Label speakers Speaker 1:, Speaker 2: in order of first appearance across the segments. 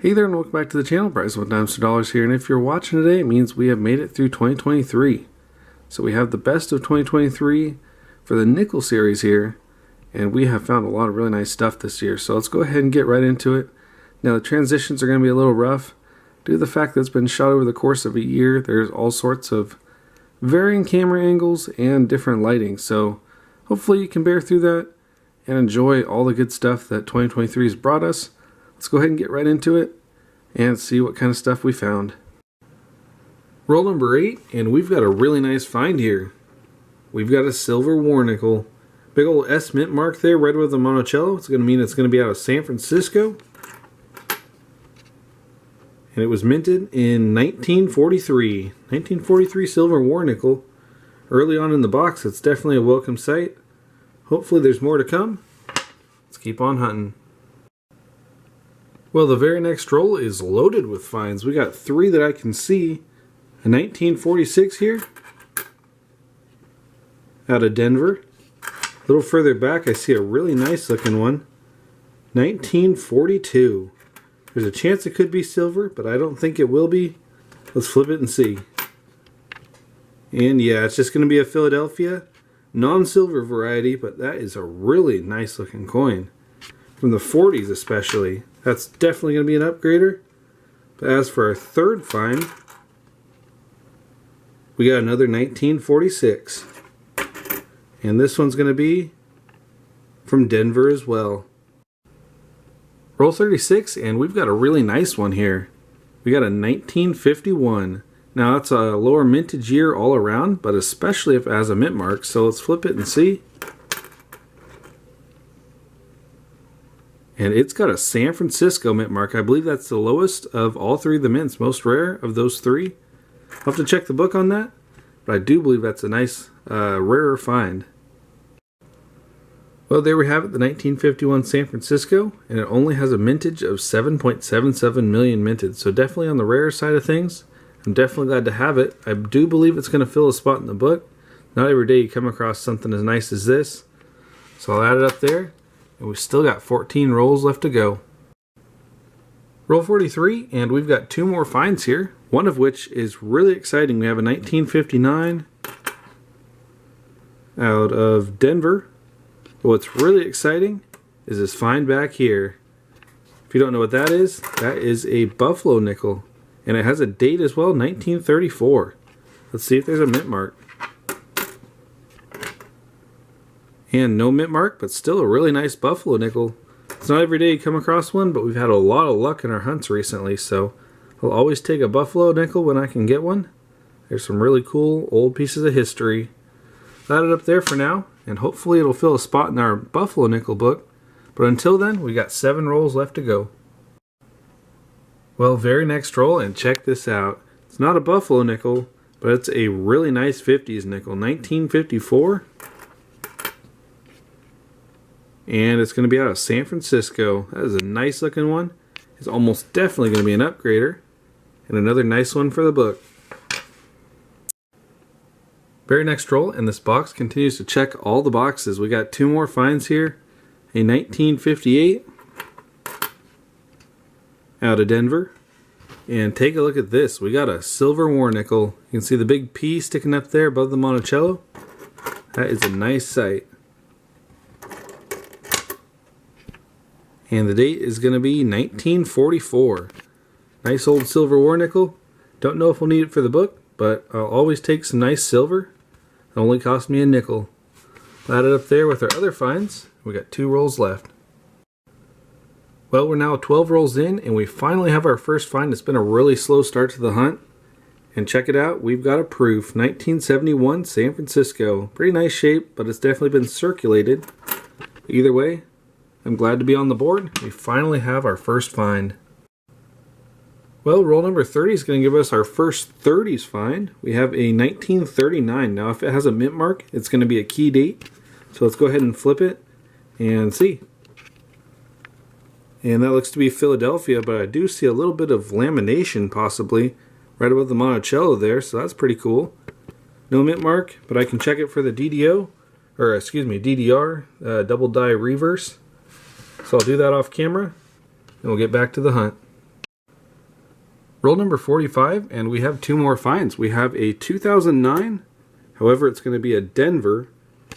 Speaker 1: Hey there and welcome back to the channel. Price with Dimes to Dollars here, and if you're watching today, it means we have made it through 2023. So we have the best of 2023 for the nickel series here, and we have found a lot of really nice stuff this year. So let's go ahead and get right into it. Now the transitions are going to be a little rough due to the fact that it's been shot over the course of a year. There's all sorts of varying camera angles and different lighting, so hopefully you can bear through that and enjoy all the good stuff that 2023 has brought us. Let's go ahead and get right into it and see what kind of stuff we found. Roll number 8, and we've got a really nice find here. We've got a silver war nickel. Big old S mint mark there, red with a Monticello. It's going to mean it's going to be out of San Francisco. And it was minted in 1943. 1943 silver war nickel. Early on in the box, it's definitely a welcome sight. Hopefully there's more to come. Let's keep on hunting. Well, the very next roll is loaded with finds. We got 3 that I can see. A 1946 here, out of Denver. A little further back, I see a really nice looking one. 1942. There's a chance it could be silver, but I don't think it will be. Let's flip it and see. And yeah, it's just going to be a Philadelphia non-silver variety, but that is a really nice looking coin. From the 40s especially. That's definitely going to be an upgrader. But as for our third find, we got another 1946. And this one's going to be from Denver as well. Roll 36, and we've got a really nice one here. We got a 1951. Now that's a lower mintage year all around, but especially if it has a mint mark. So let's flip it and see. And it's got a San Francisco mint mark. I believe that's the lowest of all 3 of the mints, most rare of those 3. I'll have to check the book on that, but I do believe that's a nice, rarer find. Well, there we have it, the 1951 San Francisco, and it only has a mintage of 7.77 million minted, so definitely on the rare side of things. I'm definitely glad to have it. I do believe it's going to fill a spot in the book. Not every day you come across something as nice as this, so I'll add it up there. And we've still got 14 rolls left to go. Roll 43, and we've got 2 more finds here, one of which is really exciting. We have a 1959 out of Denver. But what's really exciting is this find back here. If you don't know what that is a buffalo nickel. And it has a date as well, 1934. Let's see if there's a mint mark. And no mint mark, but still a really nice buffalo nickel. It's not every day you come across one, but we've had a lot of luck in our hunts recently, so I'll always take a buffalo nickel when I can get one. There's some really cool old pieces of history. Add it up there for now, and hopefully it'll fill a spot in our buffalo nickel book. But until then, we got 7 rolls left to go. Well, very next roll, and check this out. It's not a buffalo nickel, but it's a really nice 50s nickel, 1954. And it's going to be out of San Francisco. That is a nice looking one. It's almost definitely going to be an upgrader. And another nice one for the book. Very next roll, and this box continues to check all the boxes. We got 2 more finds here. A 1958 out of Denver. And take a look at this. We got a silver war nickel. You can see the big P sticking up there above the Monticello. That is a nice sight. And the date is going to be 1944. Nice old silver war nickel. Don't know if we'll need it for the book, but I'll always take some nice silver. It only cost me a nickel. Add it up there with our other finds. We got 2 rolls left. Well, we're now 12 rolls in, and we finally have our first find. It's been a really slow start to the hunt. And check it out, we've got a proof. 1971 San Francisco. Pretty nice shape, but it's definitely been circulated. Either way, I'm glad to be on the board. We finally have our first find. Well, roll number 30 is going to give us our first 30s find. We have a 1939. Now, if it has a mint mark, it's going to be a key date. So let's go ahead and flip it and see. And that looks to be Philadelphia, but I do see a little bit of lamination possibly right above the Monticello there, so that's pretty cool. No mint mark, but I can check it for the DDO, or excuse me, DDR, double die reverse. So I'll do that off camera, and we'll get back to the hunt. Roll number 45, and we have two more finds. We have a 2009, however it's going to be a Denver.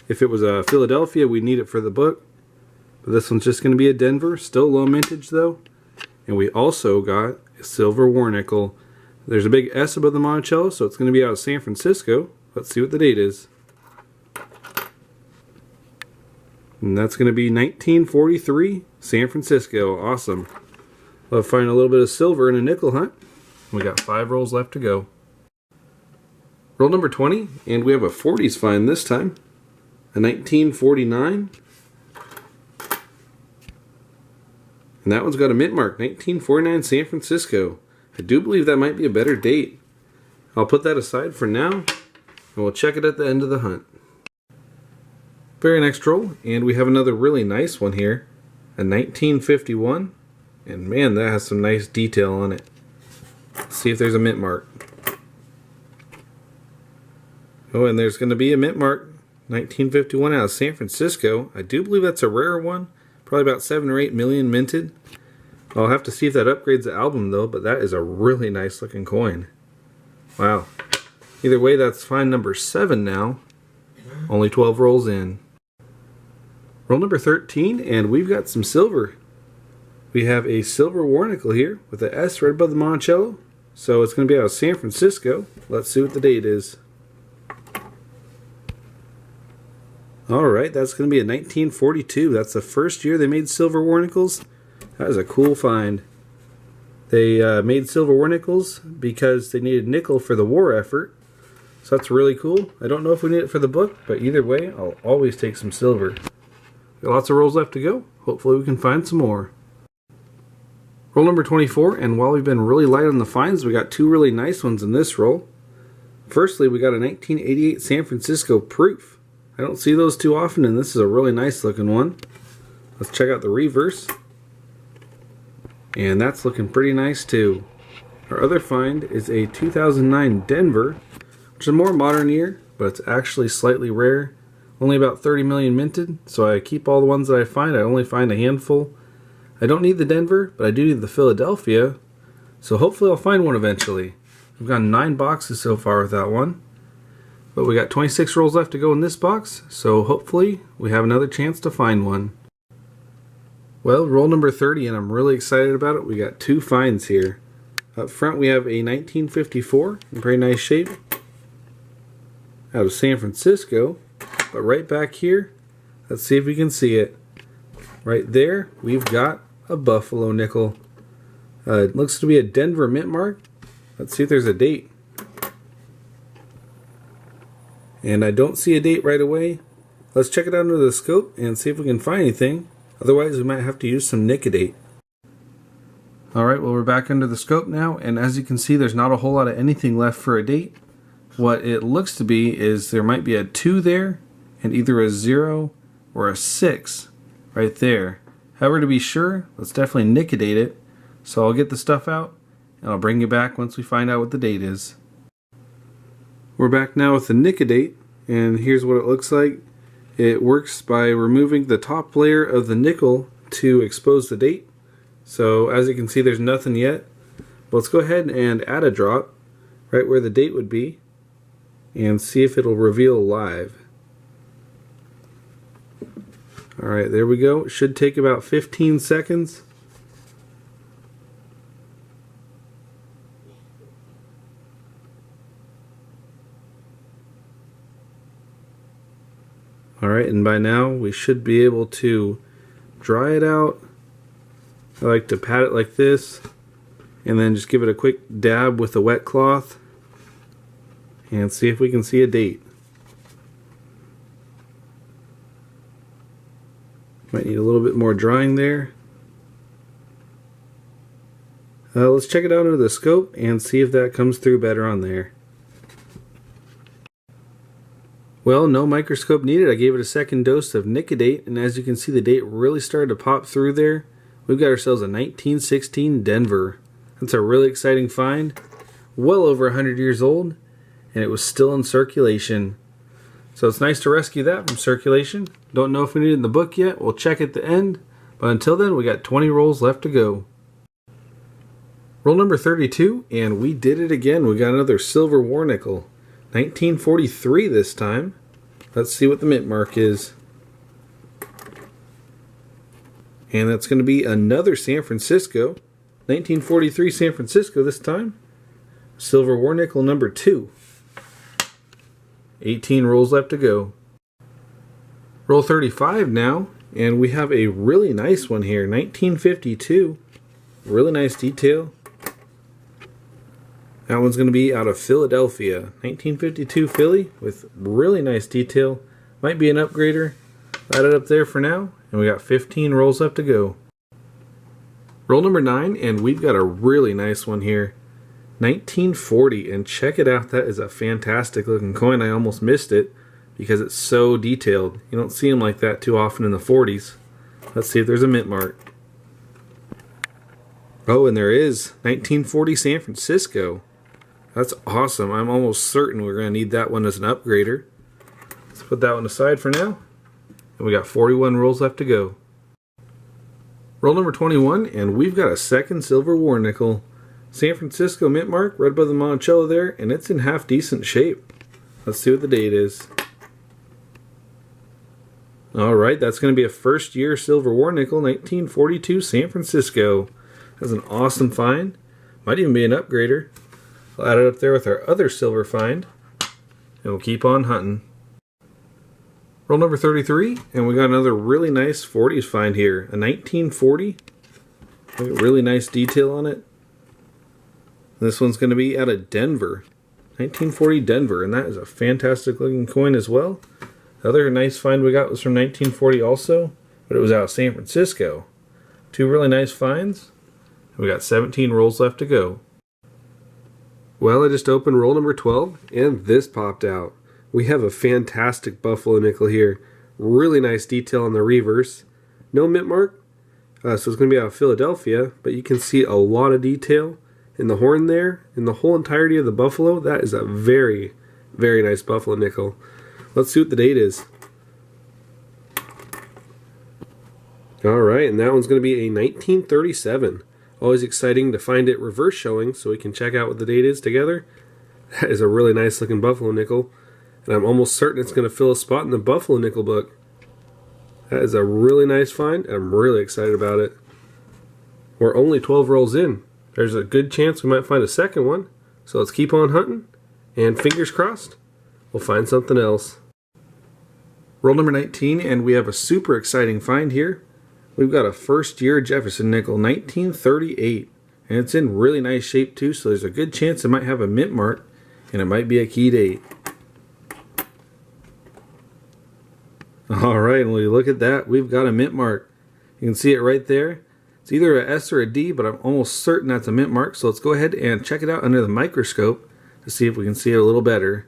Speaker 1: If it was a Philadelphia, we need it for the book. But this one's just going to be a Denver, still low mintage though. And we also got a silver war nickel. There's a big S above the Monticello, so it's going to be out of San Francisco. Let's see what the date is. And that's going to be 1943, San Francisco. Awesome. Love finding a little bit of silver in a nickel hunt. We got 5 rolls left to go. Roll number 20, and we have a 40s find this time. A 1949. And that one's got a mint mark, 1949 San Francisco. I do believe that might be a better date. I'll put that aside for now, and we'll check it at the end of the hunt. Very next roll, and we have another really nice one here. A 1951. And man, that has some nice detail on it. Let's see if there's a mint mark. Oh, and there's going to be a mint mark. 1951 out of San Francisco. I do believe that's a rare one. Probably about 7 or 8 million minted. I'll have to see if that upgrades the album though, but that is a really nice looking coin. Wow. Either way, that's find number 7 now. Only 12 rolls in. Roll number 13, and we've got some silver. We have a silver war nickel here with the S right above the Monticello. So it's going to be out of San Francisco. Let's see what the date is. Alright, that's going to be a 1942. That's the first year they made silver war nickels. That is a cool find. They made silver war nickels because they needed nickel for the war effort. So that's really cool. I don't know if we need it for the book, but either way, I'll always take some silver. Got lots of rolls left to go. Hopefully we can find some more. Roll number 24, and while we've been really light on the finds, we got 2 really nice ones in this roll. Firstly, we got a 1988 San Francisco proof. I don't see those too often, and this is a really nice looking one. Let's check out the reverse. And that's looking pretty nice too. Our other find is a 2009 Denver, which is a more modern year, but it's actually slightly rare. Only about 30 million minted, so I keep all the ones that I find. I only find a handful. I don't need the Denver, but I do need the Philadelphia, so hopefully I'll find one eventually. We've got 9 boxes so far with that one. But we got 26 rolls left to go in this box, so hopefully we have another chance to find one. Well, roll number 30, and I'm really excited about it. We got 2 finds here. Up front we have a 1954 in very nice shape out of San Francisco. But right back here, let's see if we can see it. Right there, we've got a Buffalo nickel. It looks to be a Denver mint mark. Let's see if there's a date. And I don't see a date right away. Let's check it out under the scope and see if we can find anything. Otherwise, we might have to use some Nicodate. Alright, well, we're back under the scope now, and as you can see, there's not a whole lot of anything left for a date. What it looks to be is there might be a 2 there, and either a 0 or a 6 right there. However, to be sure, let's definitely Nicodate it. So I'll get the stuff out, and I'll bring you back once we find out what the date is. We're back now with the Nicodate, and here's what it looks like. It works by removing the top layer of the nickel to expose the date. So as you can see, there's nothing yet. But let's go ahead and add a drop right where the date would be and see if it'll reveal live. Alright, there we go. It should take about 15 seconds. Alright, and by now we should be able to dry it out. I like to pat it like this and then just give it a quick dab with a wet cloth and see if we can see a date. Might need a little bit more drying there. Let's check it out under the scope and see if that comes through better on there. Well, no microscope needed. I gave it a second dose of Nicodate, and as you can see, the date really started to pop through there. We've got ourselves a 1916 Denver. That's a really exciting find. Well over 100 years old, and it was still in circulation. So it's nice to rescue that from circulation. Don't know if we need it in the book yet. We'll check at the end. But until then, we got 20 rolls left to go. Roll number 32, and we did it again. We got another silver war nickel. 1943 this time. Let's see what the mint mark is. And that's going to be another San Francisco. 1943 San Francisco this time. Silver war nickel number 2. 18 rolls left to go. Roll 35 now, and we have a really nice one here. 1952. Really nice detail. That one's going to be out of Philadelphia. 1952 Philly with really nice detail. Might be an upgrader. Add it up there for now. And we got 15 rolls left to go. Roll number 9, and we've got a really nice one here. 1940, and check it out. That is a fantastic looking coin. I almost missed it because it's so detailed. You don't see them like that too often in the 40s. Let's see if there's a mint mark. Oh, and there is. 1940 San Francisco. That's awesome. I'm almost certain we're going to need that one as an upgrader. Let's put that one aside for now. And we got 41 rolls left to go. Roll number 21, and we've got a second silver war nickel. San Francisco mint mark, right above the Monticello there, and it's in half decent shape. Let's see what the date is. Alright, that's going to be a first year silver war nickel, 1942 San Francisco. That's an awesome find. Might even be an upgrader. We'll add it up there with our other silver find, and we'll keep on hunting. Roll number 33, and we got another really nice 40s find here. A 1940. Really nice detail on it. This one's going to be out of Denver. 1940 Denver, and that is a fantastic looking coin as well. The other nice find we got was from 1940 also, but it was out of San Francisco. Two really nice finds. We got 17 rolls left to go. Well, I just opened roll number 12, and this popped out. We have a fantastic buffalo nickel here. Really nice detail on the reverse. No mint mark, so it's going to be out of Philadelphia, but you can see a lot of detail in the horn there, in the whole entirety of the buffalo. That is a very, very nice buffalo nickel. Let's see what the date is. Alright, and that one's going to be a 1937. Always exciting to find it reverse showing so we can check out what the date is together. That is a really nice looking buffalo nickel. And I'm almost certain it's going to fill a spot in the buffalo nickel book. That is a really nice find, and I'm really excited about it. We're only 12 rolls in. There's a good chance we might find a second one. So let's keep on hunting, and fingers crossed, we'll find something else. Roll number 19, and we have a super exciting find here. We've got a first year Jefferson nickel, 1938. And it's in really nice shape too, so there's a good chance it might have a mint mark, and it might be a key date. Alright, and when you look at that, we've got a mint mark. You can see it right there. It's either a S or a D, but I'm almost certain that's a mint mark, so let's go ahead and check it out under the microscope to see if we can see it a little better.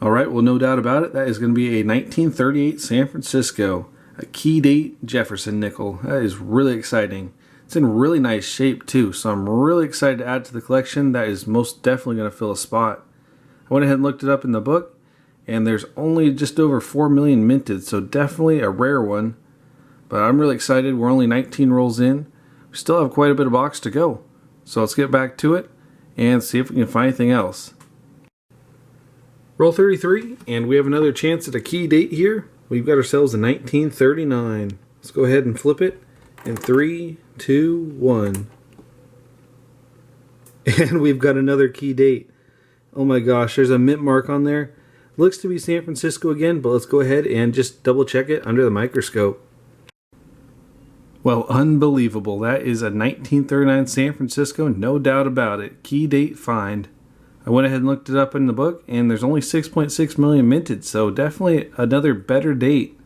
Speaker 1: Alright, well, no doubt about it, that is going to be a 1938 San Francisco, a key date Jefferson nickel. That is really exciting. It's in really nice shape too, so I'm really excited to add to the collection. That is most definitely going to fill a spot. I went ahead and looked it up in the book, and there's only just over 4 million minted, so definitely a rare one. But I'm really excited. We're only 19 rolls in. We still have quite a bit of box to go. So let's get back to it and see if we can find anything else. Roll 33, and we have another chance at a key date here. We've got ourselves a 1939. Let's go ahead and flip it in 3, 2, 1. And we've got another key date. Oh my gosh, there's a mint mark on there. Looks to be San Francisco again, but let's go ahead and just double check it under the microscope. Well, unbelievable. That is a 1939 San Francisco, no doubt about it. Key date find. I went ahead and looked it up in the book, and there's only 6.6 million minted, so definitely another better date.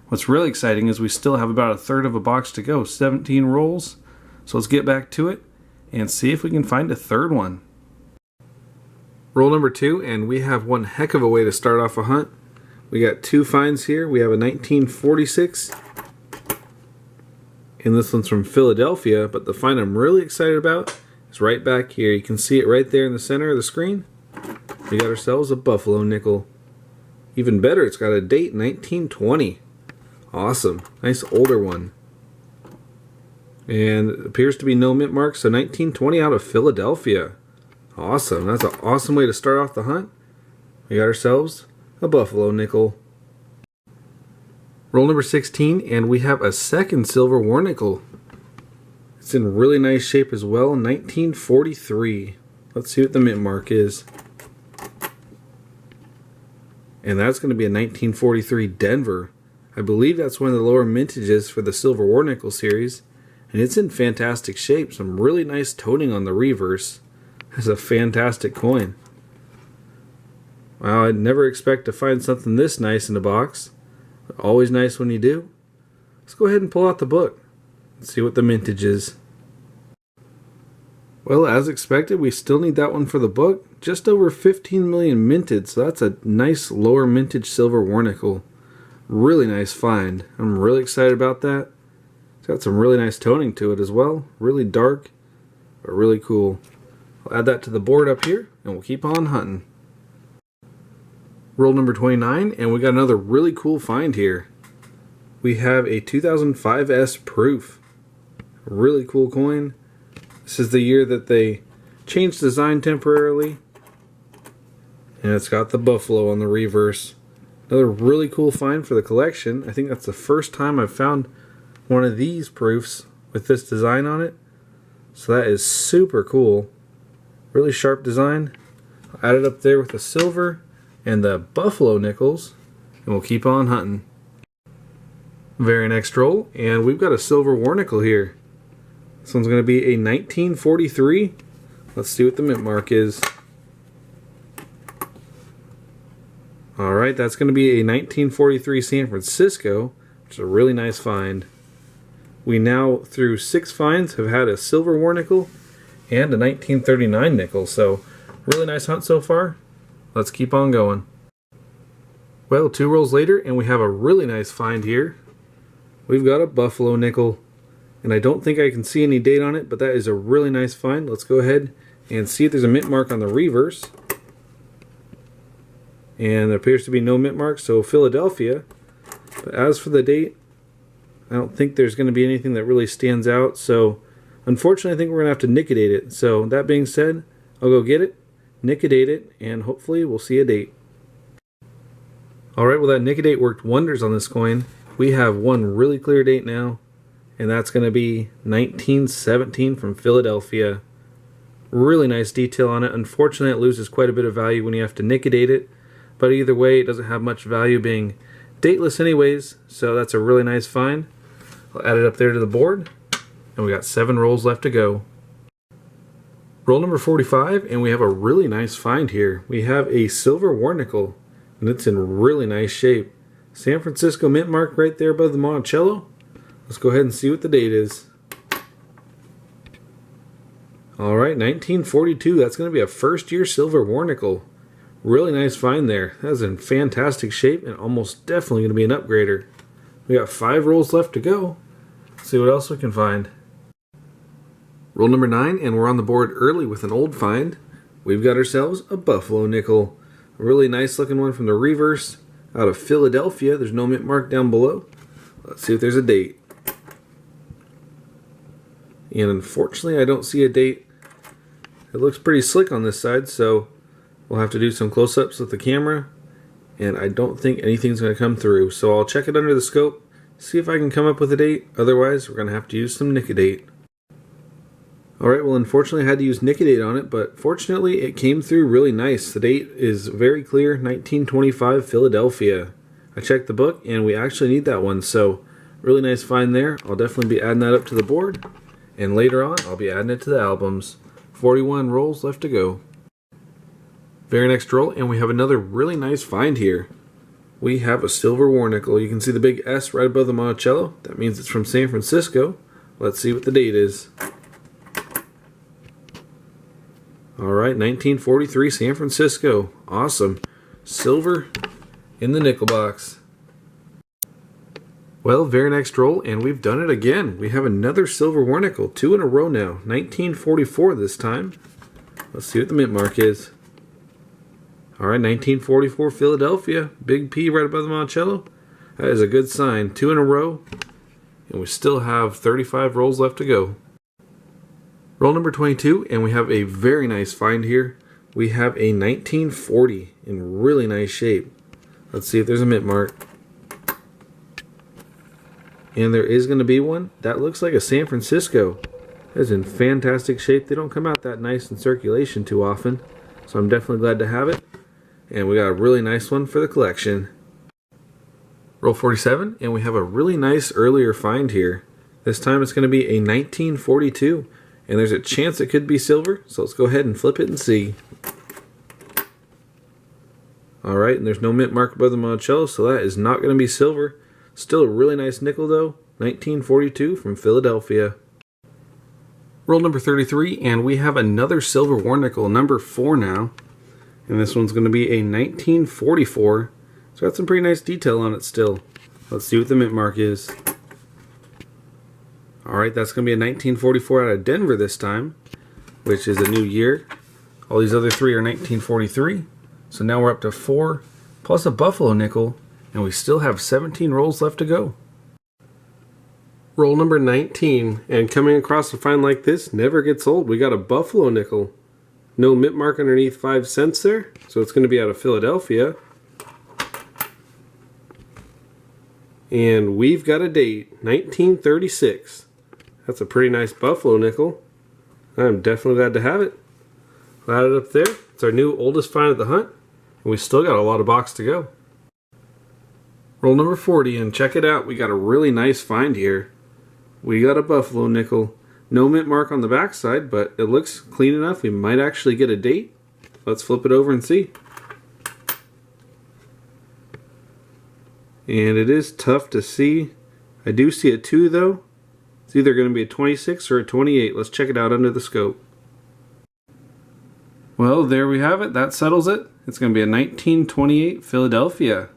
Speaker 1: What's really exciting is we still have about a third of a box to go, 17 rolls. So let's get back to it and see if we can find a third one. Roll number 2, and we have one heck of a way to start off a hunt. We got two finds here. We have a 1946, and this one's from Philadelphia, but the find I'm really excited about is right back here. You can see it right there in the center of the screen. We got ourselves a buffalo nickel. Even better, it's got a date, 1920. Awesome. Nice older one. And it appears to be no mint mark, so 1920 out of Philadelphia. Awesome. That's an awesome way to start off the hunt. We got ourselves a Buffalo nickel. Roll number 16, and we have a second silver war nickel. It's in really nice shape as well, 1943. Let's see what the mint mark is. And that's going to be a 1943 Denver. I believe that's one of the lower mintages for the Silver War Nickel series. And it's in fantastic shape. Some really nice toning on the reverse. That's a fantastic coin. Wow, I'd never expect to find something this nice in a box. But always nice when you do. Let's go ahead and pull out the book. Let's see what the mintage is. Well, as expected, we still need that one for the book. Just over 15 million minted, so that's a nice lower mintage Silver War Nickel. Really nice find. I'm really excited about that. It's got some really nice toning to it as well. Really dark, but really cool. I'll add that to the board up here, and we'll keep on hunting. Roll number 29, and we got another really cool find here. We have a 2005S proof. Really cool coin. This is the year that they changed design temporarily. And it's got the buffalo on the reverse. Another really cool find for the collection. I think that's the first time I've found one of these proofs with this design on it. So that is super cool. Really sharp design. I'll add it up there with the silver and the buffalo nickels, and we'll keep on hunting. Very next roll, and we've got a Silver War Nickel here. This one's going to be a 1943. Let's see what the mint mark is. Alright, that's going to be a 1943 San Francisco, which is a really nice find. We now, through 6 finds, have had a Silver War Nickel and a 1939 nickel, so really nice hunt so far. Let's keep on going. Well, 2 rolls later, and we have a really nice find here. We've got a buffalo nickel, and I don't think I can see any date on it, but that is a really nice find. Let's go ahead and see if there's a mint mark on the reverse. And there appears to be no mint mark, so Philadelphia. But as for the date, I don't think there's going to be anything that really stands out, so unfortunately I think we're going to have to nicodate it. So that being said, I'll go get it, nicodate it, and hopefully we'll see a date. Alright, well that nicodate worked wonders on this coin. We have one really clear date now, and that's going to be 1917 from Philadelphia. Really nice detail on it. Unfortunately, it loses quite a bit of value when you have to nicodate it, but either way, it doesn't have much value being dateless anyways, so that's a really nice find. I'll add it up there to the board, and we got 7 rolls left to go. Roll number 45, and we have a really nice find here. We have a Silver War Nickel, and it's in really nice shape. San Francisco mint mark right there above the Monticello. Let's go ahead and see what the date is. Alright, 1942. That's going to be a first year Silver War Nickel. Really nice find there. That's in fantastic shape and almost definitely going to be an upgrader. We got 5 rolls left to go. Let's see what else we can find. Roll number 9, and we're on the board early with an old find. We've got ourselves a buffalo nickel. A really nice looking one from the reverse out of Philadelphia. There's no mint mark down below. Let's see if there's a date. And unfortunately I don't see a date. It looks pretty slick on this side, so we'll have to do some close-ups with the camera, and I don't think anything's going to come through. So I'll check it under the scope, see if I can come up with a date. Otherwise, we're going to have to use some nicodate. Alright, well unfortunately I had to use nicodate on it, but fortunately it came through really nice. The date is very clear, 1925 Philadelphia. I checked the book, and we actually need that one, so really nice find there. I'll definitely be adding that up to the board, and later on I'll be adding it to the albums. 41 rolls left to go. Very next roll, and we have another really nice find here. We have a Silver War Nickel. You can see the big S right above the Monticello. That means it's from San Francisco. Let's see what the date is. Alright, 1943 San Francisco. Awesome. Silver in the nickel box. Well, very next roll, and we've done it again. We have another Silver War Nickel. 2 in a row now. 1944 this time. Let's see what the mint mark is. Alright, 1944 Philadelphia. Big P right above the Monticello. That is a good sign. 2 in a row. and we still have 35 rolls left to go. Roll number 22, and we have a very nice find here. We have a 1940 in really nice shape. Let's see if there's a mint mark. And there is going to be one. That looks like a San Francisco. That's in fantastic shape. They don't come out that nice in circulation too often, so I'm definitely glad to have it. And we got a really nice one for the collection. Roll 47, and we have a really nice earlier find here. This time it's going to be a 1942, and there's a chance it could be silver, so let's go ahead and flip it and see. Alright, and there's no mint mark above the Monticello, so that is not going to be silver. Still a really nice nickel though, 1942 from Philadelphia. Roll number 33, and we have another silver war nickel, number 4 now. And this one's going to be a 1944. So got some pretty nice detail on it still. Let's see what the mint mark is. Alright, that's going to be a 1944 out of Denver this time, which is a new year. All these other 3 are 1943. So now we're up to 4, plus a Buffalo nickel, and we still have 17 rolls left to go. Roll number 19, and coming across a find like this never gets old. We got a Buffalo nickel. No mint mark underneath 5 cents there, so it's going to be out of Philadelphia. And we've got a date, 1936. That's a pretty nice Buffalo nickel. I'm definitely glad to have it. Glad it up there. It's our new oldest find of the hunt, and we still got a lot of box to go. Roll number 40, and check it out. We got a really nice find here. We got a Buffalo nickel. No mint mark on the backside, but it looks clean enough. We might actually get a date. Let's flip it over and see. And it is tough to see. I do see a 2 though. It's either going to be a 26 or a 28. Let's check it out under the scope. Well, there we have it. That settles it. It's going to be a 1928 Philadelphia.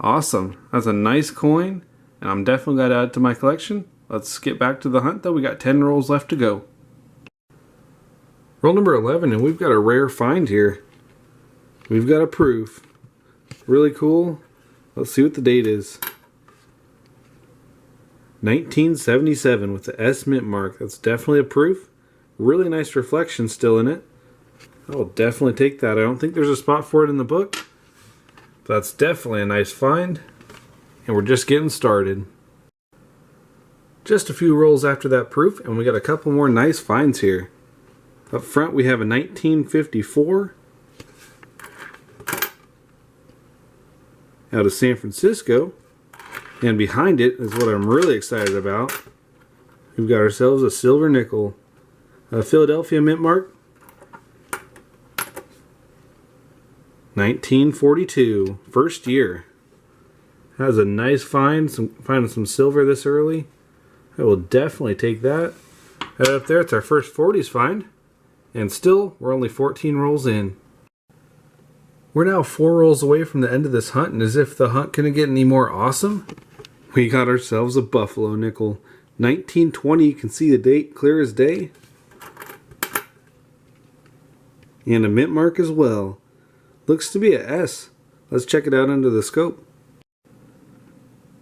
Speaker 1: Awesome. That's a nice coin, and I'm definitely glad to add it to my collection. Let's get back to the hunt though. We got 10 rolls left to go. Roll number 11, and we've got a rare find here. We've got a proof. Really cool. Let's see what the date is. 1977 with the S mint mark. That's definitely a proof. Really nice reflection still in it. I'll definitely take that. I don't think there's a spot for it in the book. That's definitely a nice find. And we're just getting started. Just a few rolls after that proof, and we got a couple more nice finds here. Up front we have a 1954 out of San Francisco, and behind it is what I'm really excited about. We've got ourselves a silver nickel, a Philadelphia mint mark, 1942, first year. Has a nice find, finding some silver this early. I will definitely take that. Right up there, it's our first 40s find. And still, we're only 14 rolls in. We're now 4 rolls away from the end of this hunt, and as if the hunt couldn't get any more awesome, we got ourselves a Buffalo nickel. 1920, you can see the date clear as day. And a mint mark as well. Looks to be a S. Let's check it out under the scope.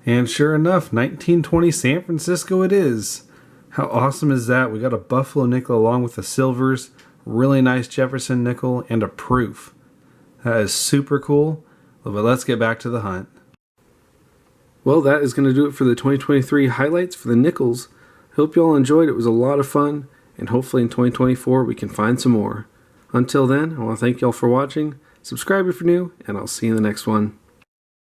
Speaker 1: And sure enough, 1920 San Francisco it is. How awesome is that? We got a Buffalo nickel along with the silvers, really nice Jefferson nickel, and a proof. That is super cool, but let's get back to the hunt. Well, that is going to do it for the 2023 highlights for the nickels. Hope you all enjoyed. It was a lot of fun, and hopefully in 2024 we can find some more. Until then, I want to thank you all for watching. Subscribe if you're new, and I'll see you in the next one.